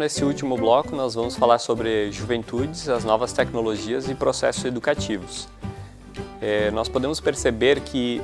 nesse último bloco nós vamos falar sobre juventudes, as novas tecnologias e processos educativos. Nós podemos perceber que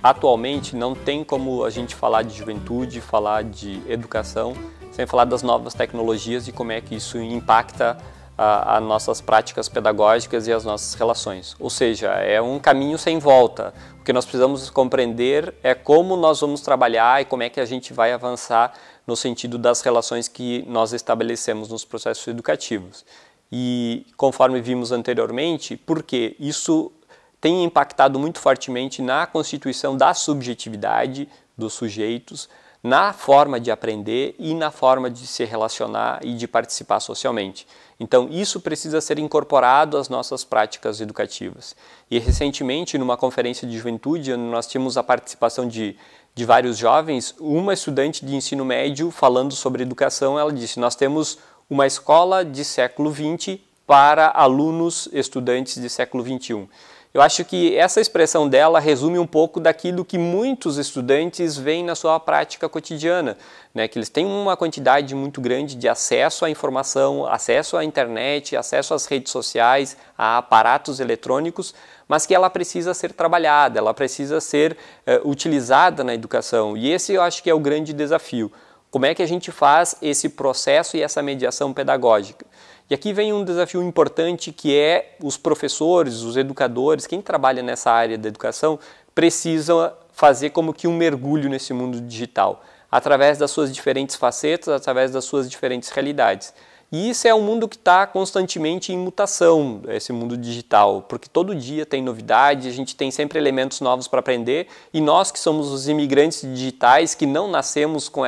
atualmente não tem como a gente falar de juventude, falar de educação, sem falar das novas tecnologias e como é que isso impacta as nossas práticas pedagógicas e as nossas relações. Ou seja, é um caminho sem volta. O que nós precisamos compreender é como nós vamos trabalhar e como é que a gente vai avançar no sentido das relações que nós estabelecemos nos processos educativos. E conforme vimos anteriormente, porque isso tem impactado muito fortemente na constituição da subjetividade dos sujeitos, na forma de aprender e na forma de se relacionar e de participar socialmente. Então, isso precisa ser incorporado às nossas práticas educativas. E recentemente, numa conferência de juventude, onde nós tínhamos a participação de vários jovens, uma estudante de ensino médio falando sobre educação, ela disse: nós temos uma escola de século XX para alunos estudantes de século XXI. Eu acho que essa expressão dela resume um pouco daquilo que muitos estudantes veem na sua prática cotidiana, né? Que eles têm uma quantidade muito grande de acesso à informação, acesso à internet, acesso às redes sociais, a aparatos eletrônicos, mas que ela precisa ser trabalhada, ela precisa ser utilizada na educação. E esse eu acho que é o grande desafio. Como é que a gente faz esse processo e essa mediação pedagógica? E aqui vem um desafio importante, que é os professores, os educadores, quem trabalha nessa área da educação, precisam fazer como que um mergulho nesse mundo digital, através das suas diferentes facetas, através das suas diferentes realidades. E isso é um mundo que está constantemente em mutação, esse mundo digital, porque todo dia tem novidade, a gente tem sempre elementos novos para aprender, e nós que somos os imigrantes digitais, que não nascemos com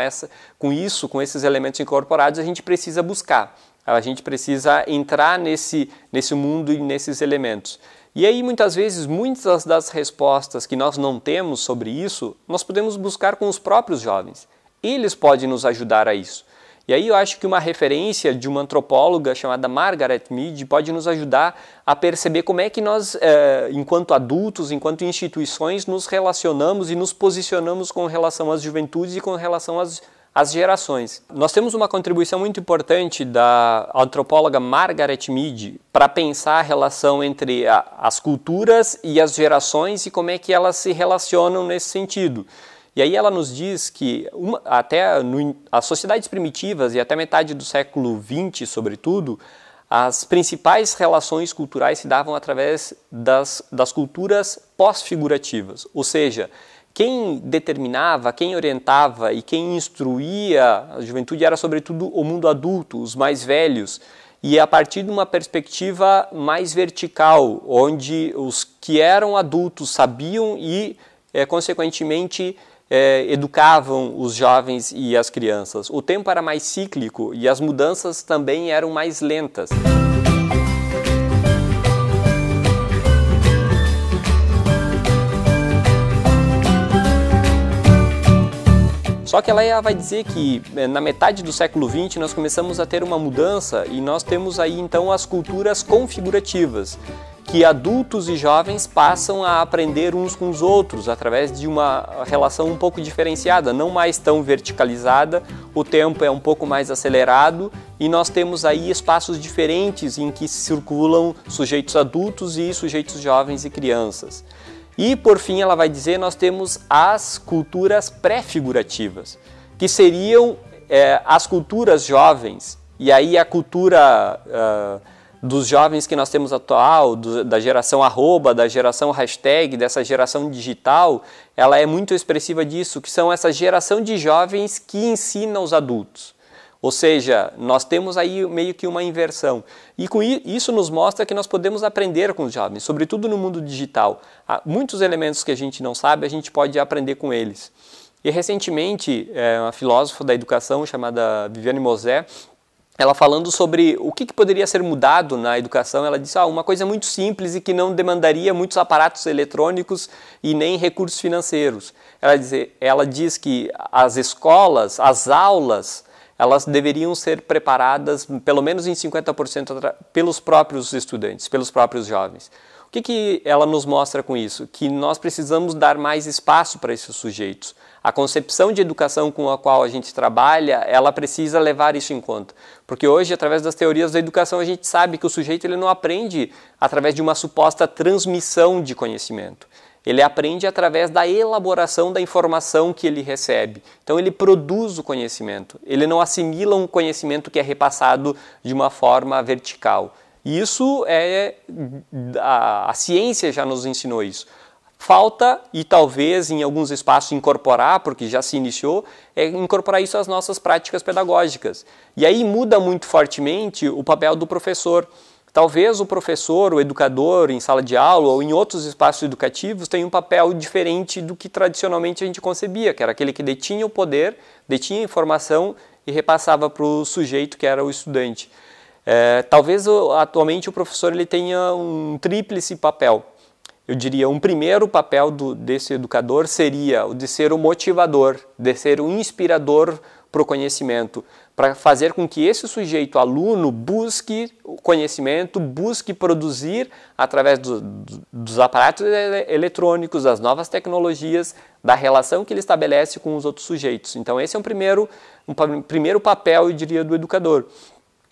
esses elementos incorporados, a gente precisa buscar. A gente precisa entrar nesse mundo e nesses elementos. E aí, muitas vezes, muitas das respostas que nós não temos sobre isso, nós podemos buscar com os próprios jovens. Eles podem nos ajudar a isso. E aí eu acho que uma referência de uma antropóloga chamada Margaret Mead pode nos ajudar a perceber como é que nós, enquanto adultos, enquanto instituições, nos relacionamos e nos posicionamos com relação às juventudes e com relação às gerações. Nós temos uma contribuição muito importante da antropóloga Margaret Mead para pensar a relação entre as culturas e as gerações e como é que elas se relacionam nesse sentido. E aí ela nos diz que as sociedades primitivas e até metade do século XX, sobretudo, as principais relações culturais se davam através das culturas pós-figurativas, ou seja, quem determinava, quem orientava e quem instruía a juventude era sobretudo o mundo adulto, os mais velhos, e a partir de uma perspectiva mais vertical, onde os que eram adultos sabiam e, consequentemente, educavam os jovens e as crianças. O tempo era mais cíclico e as mudanças também eram mais lentas. Só que ela vai dizer que na metade do século XX nós começamos a ter uma mudança e nós temos aí então as culturas configurativas, que adultos e jovens passam a aprender uns com os outros através de uma relação um pouco diferenciada, não mais tão verticalizada, o tempo é um pouco mais acelerado e nós temos aí espaços diferentes em que circulam sujeitos adultos e sujeitos jovens e crianças. E, por fim, ela vai dizer, nós temos as culturas pré-figurativas, que seriam as culturas jovens, e aí a cultura dos jovens que nós temos atual, da geração arroba, da geração hashtag, dessa geração digital, ela é muito expressiva disso, que são essa geração de jovens que ensina os adultos. Ou seja, nós temos aí meio que uma inversão. E com isso nos mostra que nós podemos aprender com os jovens, sobretudo no mundo digital. Há muitos elementos que a gente não sabe, a gente pode aprender com eles. E recentemente, uma filósofa da educação chamada Viviane Mosé, ela falando sobre o que poderia ser mudado na educação, ela disse uma coisa muito simples e que não demandaria muitos aparatos eletrônicos e nem recursos financeiros. Ela diz que as escolas, as aulas, elas deveriam ser preparadas, pelo menos em 50%, pelos próprios estudantes, pelos próprios jovens. O que ela nos mostra com isso? Que nós precisamos dar mais espaço para esses sujeitos. a concepção de educação com a qual a gente trabalha, ela precisa levar isso em conta. Porque hoje, através das teorias da educação, a gente sabe que o sujeito ele não aprende através de uma suposta transmissão de conhecimento. Ele aprende através da elaboração da informação que ele recebe. Então ele produz o conhecimento, ele não assimila um conhecimento que é repassado de uma forma vertical. Isso a ciência já nos ensinou isso. Falta, e talvez em alguns espaços incorporar, porque já se iniciou, é incorporar isso às nossas práticas pedagógicas. E aí muda muito fortemente o papel do professor. Talvez o professor, o educador em sala de aula ou em outros espaços educativos tenha um papel diferente do que tradicionalmente a gente concebia, que era aquele que detinha o poder, detinha a informação e repassava para o sujeito que era o estudante. Talvez atualmente o professor ele tenha um tríplice papel. Eu diria, um primeiro papel desse educador seria o de ser o motivador, de ser o inspirador para o conhecimento, para fazer com que esse sujeito, aluno, busque o conhecimento, busque produzir através dos aparatos eletrônicos, das novas tecnologias, da relação que ele estabelece com os outros sujeitos. Então esse é um primeiro papel, eu diria, do educador.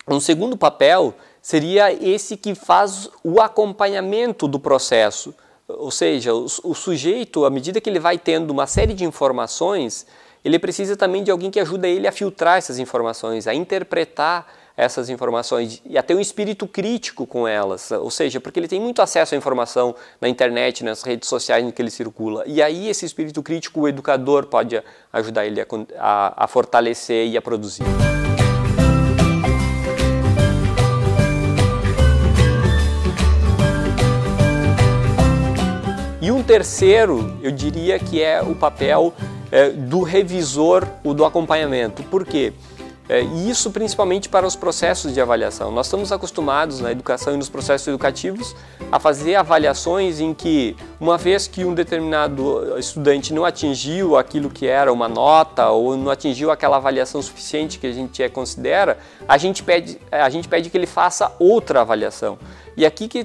Um segundo papel seria esse que faz o acompanhamento do processo, ou seja, o sujeito, à medida que ele vai tendo uma série de informações, ele precisa também de alguém que ajude ele a filtrar essas informações, a interpretar essas informações e a ter um espírito crítico com elas, ou seja, porque ele tem muito acesso à informação na internet, nas redes sociais em que ele circula, e aí esse espírito crítico o educador pode ajudar ele a fortalecer e a produzir. E um terceiro, eu diria que é o papel do revisor, o do acompanhamento. Por quê? E isso principalmente para os processos de avaliação. Nós estamos acostumados na educação e nos processos educativos a fazer avaliações em que, uma vez que um determinado estudante não atingiu aquilo que era uma nota ou não atingiu aquela avaliação suficiente que a gente considera, a gente pede que ele faça outra avaliação. E aqui que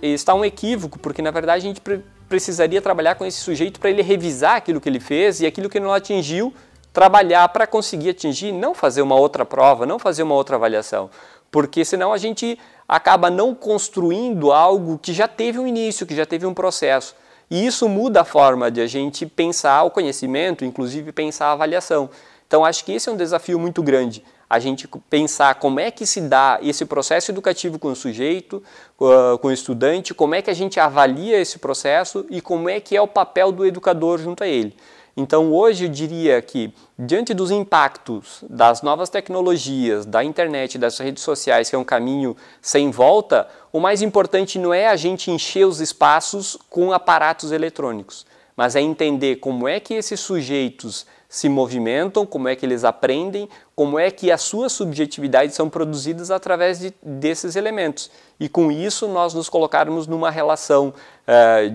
está um equívoco, porque na verdade a gente precisaria trabalhar com esse sujeito para ele revisar aquilo que ele fez e aquilo que ele não atingiu, trabalhar para conseguir atingir, não fazer uma outra prova, não fazer uma outra avaliação, porque senão a gente acaba não construindo algo que já teve um início, que já teve um processo. E isso muda a forma de a gente pensar o conhecimento, inclusive pensar a avaliação. Então acho que esse é um desafio muito grande, a gente pensar como é que se dá esse processo educativo com o sujeito, com o estudante, como é que a gente avalia esse processo e como é que é o papel do educador junto a ele. Então hoje eu diria que, diante dos impactos das novas tecnologias, da internet, das redes sociais, que é um caminho sem volta, o mais importante não é a gente encher os espaços com aparatos eletrônicos, mas é entender como é que esses sujeitos se movimentam, como é que eles aprendem, como é que as suas subjetividades são produzidas através desses elementos. E com isso nós nos colocarmos numa relação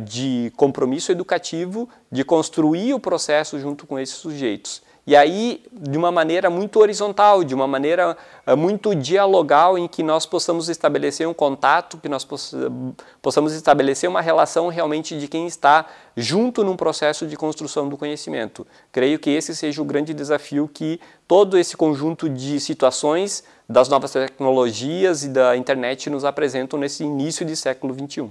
de compromisso educativo, de construir o processo junto com esses sujeitos. E aí, de uma maneira muito horizontal, de uma maneira muito dialogal, em que nós possamos estabelecer um contato, que nós possamos estabelecer uma relação realmente de quem está junto num processo de construção do conhecimento. Creio que esse seja o grande desafio que todo esse conjunto de situações das novas tecnologias e da internet nos apresentam nesse início de século XXI.